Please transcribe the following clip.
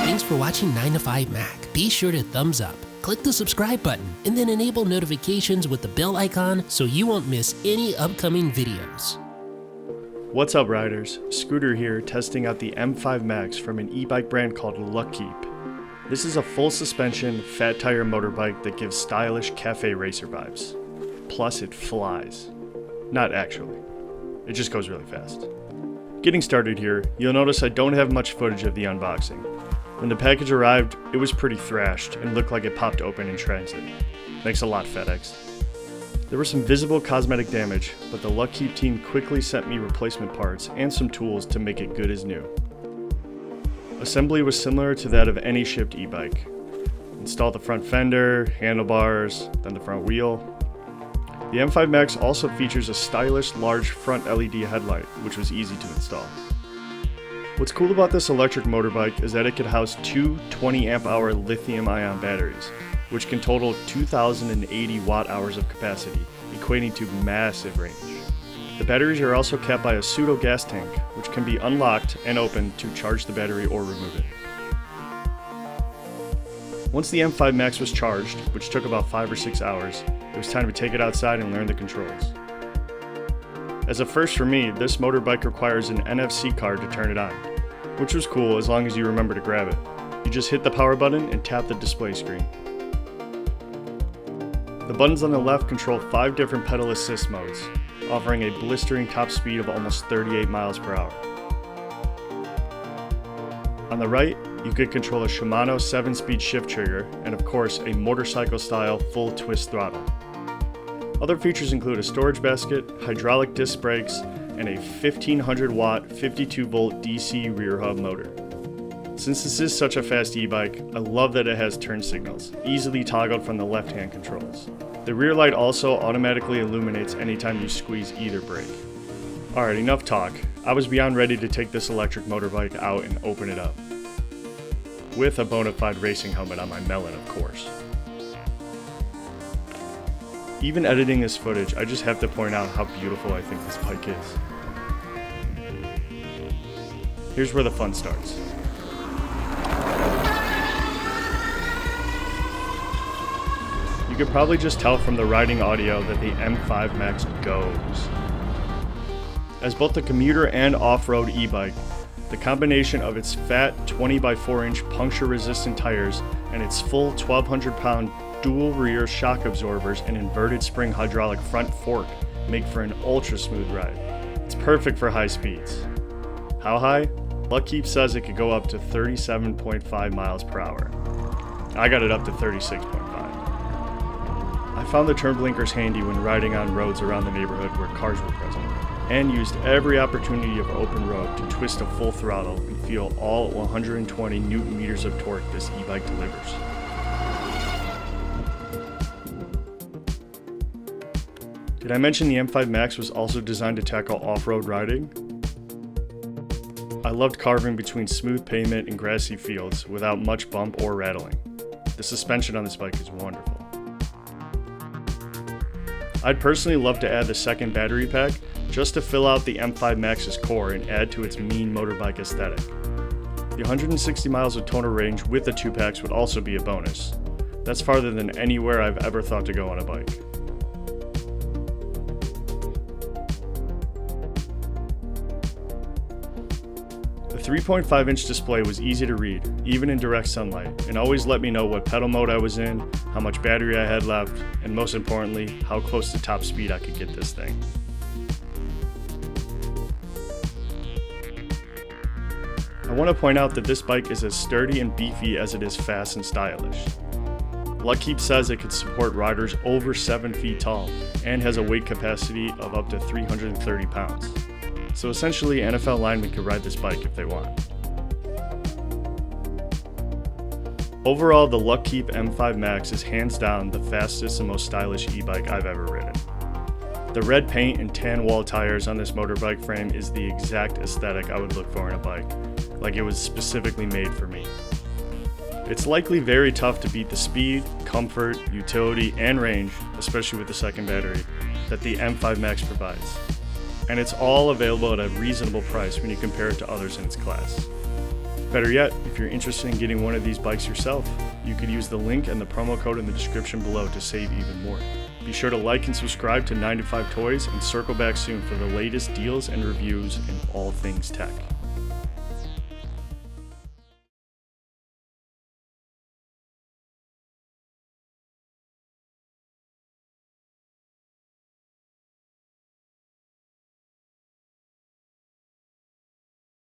Thanks for watching 9 to 5 Mac. Be sure to thumbs up, click the subscribe button, and then enable notifications with the bell icon so you won't miss any upcoming videos. What's up, riders? Scooter here, testing out the M5 Max from an e-bike brand called Luckeep. This is a full suspension, fat tire motorbike that gives stylish cafe racer vibes. Plus it flies. Not actually. It just goes really fast. Getting started here, you'll notice I don't have much footage of the unboxing. When the package arrived, it was pretty thrashed and looked like it popped open in transit. Thanks a lot, FedEx. There was some visible cosmetic damage, but the Luckeep team quickly sent me replacement parts and some tools to make it good as new. Assembly was similar to that of any shipped e-bike. Install the front fender, handlebars, then the front wheel. The M5 Max also features a stylish large front LED headlight, which was easy to install. What's cool about this electric motorbike is that it could house two 20 amp hour lithium-ion batteries, which can total 2,080 watt-hours of capacity, equating to massive range. The batteries are also capped by a pseudo gas tank, which can be unlocked and opened to charge the battery or remove it. Once the M5 Max was charged, which took about 5 or 6 hours, it was time to take it outside and learn the controls. As a first for me, this motorbike requires an NFC card to turn it on, which was cool as long as you remember to grab it. You just hit the power button and tap the display screen. The buttons on the left control 5 different pedal assist modes, offering a blistering top speed of almost 38 miles per hour. On the right, you could control a Shimano 7-speed shift trigger and of course a motorcycle-style full twist throttle. Other features include a storage basket, hydraulic disc brakes, and a 1500 watt 52 volt DC rear hub motor. Since this is such a fast e-bike, I love that it has turn signals, easily toggled from the left-hand controls. The rear light also automatically illuminates anytime you squeeze either brake. Alright, enough talk. I was beyond ready to take this electric motorbike out and open it up. With a bona fide racing helmet on my melon, of course. Even editing this footage, I just have to point out how beautiful I think this bike is. Here's where the fun starts. You could probably just tell from the riding audio that the M5 Max goes. As both a commuter and off-road e-bike, the combination of its fat 20 by 4 inch puncture resistant tires and its full 1,200 pound dual rear shock absorbers and inverted spring hydraulic front fork make for an ultra smooth ride. It's perfect for high speeds. How high? Luckeep says it could go up to 37.5 miles per hour. I got it up to 36.5. I found the turn blinkers handy when riding on roads around the neighborhood where cars were present, and used every opportunity of open road to twist to full throttle and feel all 120 Newton meters of torque this e-bike delivers. Did I mention the M5 Max was also designed to tackle off-road riding? I loved carving between smooth pavement and grassy fields without much bump or rattling. The suspension on this bike is wonderful. I'd personally love to add the second battery pack just to fill out the M5 Max's core and add to its mean motorbike aesthetic. The 160 miles of total range with the 2 packs would also be a bonus. That's farther than anywhere I've ever thought to go on a bike. The 3.5 inch display was easy to read, even in direct sunlight, and always let me know what pedal mode I was in, how much battery I had left, and most importantly, how close to top speed I could get this thing. I want to point out that this bike is as sturdy and beefy as it is fast and stylish. Luckeep says it could support riders over 7 feet tall and has a weight capacity of up to 330 pounds. So essentially, NFL linemen could ride this bike if they want. Overall, the Luckeep M5 Max is hands down the fastest and most stylish e-bike I've ever ridden. The red paint and tan wall tires on this motorbike frame is the exact aesthetic I would look for in a bike, like it was specifically made for me. It's likely very tough to beat the speed, comfort, utility, and range, especially with the second battery, that the M5 Max provides. And it's all available at a reasonable price when you compare it to others in its class. Better yet, if you're interested in getting one of these bikes yourself, you could use the link and the promo code in the description below to save even more. Be sure to like and subscribe to 9 to 5 Toys and circle back soon for the latest deals and reviews in all things tech.